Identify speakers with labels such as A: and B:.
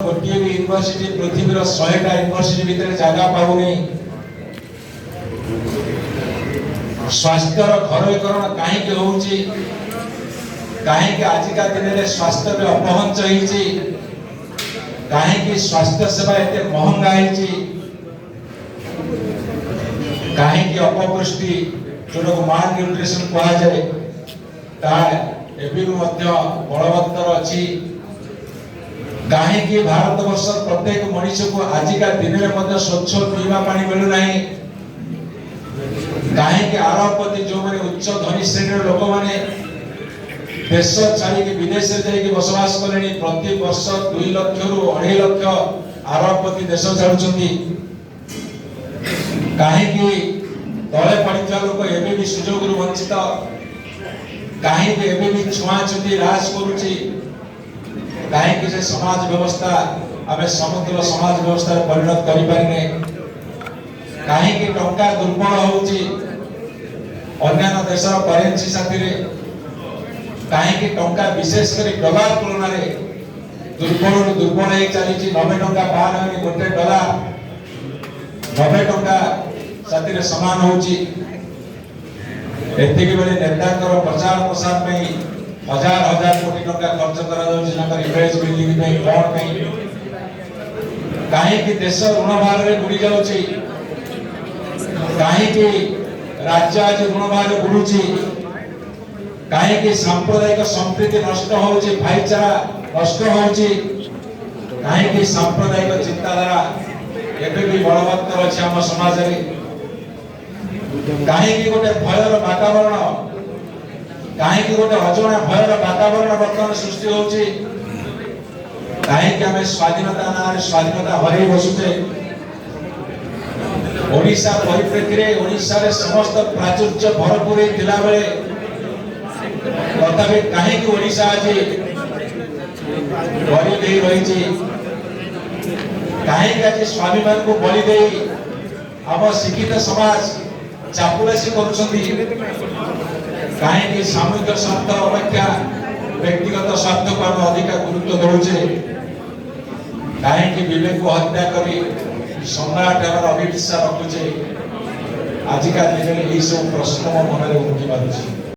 A: गोटे भी यूनिवर्सिटी पृथ्वी 100टा यूनिवर्सिटी भितर जगह पाऊनी स्वास्थ्यर घरोईकरण कहीं होउची कहीं आजिका दिन में स्वास्थ्य में अपहंच होइची कहीं स्वास्थ्य सेवा एते महंगा होइची कहीं अपपुष्टि जो माल न्यूट्रिशन कहा जाए ता एबी मध्य बलवत्तर अछि कहीं भारत वर्ष प्रत्येक मनुष्य को आजिका दिन में स्वच्छ पीवा पानी मिलू नहीं कहीं आरबपति जो मैंने उच्च धनी श्रेणी लोक मैंने देश छाड़ी विदेश जाकि बसवास कले प्रति वर्ष 2 लाख रु 2.5 लाख आरबपति देश छाड़ुंट कहीं तले पड़ा लोक एवं भी सुजोग वंचित कहीं एवं भी छुआछुती रास करुच्ची कहीं से समाज व्यवस्था आम समुद्र समाज व्यवस्था परिणत करें कहीं टंका दुर्बल होउची अन्य देश करेन्सी साथी कहीं टंका विशेषकर डॉलर तुलन दुर्बल दुर्बल हो चली 90 टंका पार हो गोटे डॉलर 90 टंका साथी समान होउची एतिक बेले नेता प्रचार प्रसार में हजार हजार कोटी टंका खर्च करा इमेज बिल्डिंग में कौन कहीं देश ऋण भार में बुड़ी जाउची कहीं राज्य आज ऋण भार बुड़ुची कहीं सांप्रदायिक संस्कृति नष्ट होउची भाईचारा नष्ट होउची कहीं सांप्रदायिक चिंताधारा एबे भी बलवत्तर अछि हम समाज रे कहीं गोटे भयर वातावरण कहीं गोटे अजଣା भयर वातावरण बर्तमान सृष्टि होउची कहीं आम स्वाधीनता ना स्वाधीनता हरई बसुचे ओडिशा परिप्रेक्षी में ओडिशा रे समस्त प्राचुर्य भरपूर थिला बेले तथापि कहीं ओडिशा आज गरीब ही रही कहीं आज स्वाभिमान को बलि दे आम शिक्षित समाज चापुरासी करुछंती कहीं सामूहिक स्वार्थ अपेक्षा व्यक्तिगत स्वार्थ को आम अधिक गुरुत्व दौचे कहीं विवेक को हत्या करी सम्राट अभिविश्वास रखुचे आजिका दिन में यही सब प्रश्न मन में उठी पारुଛି।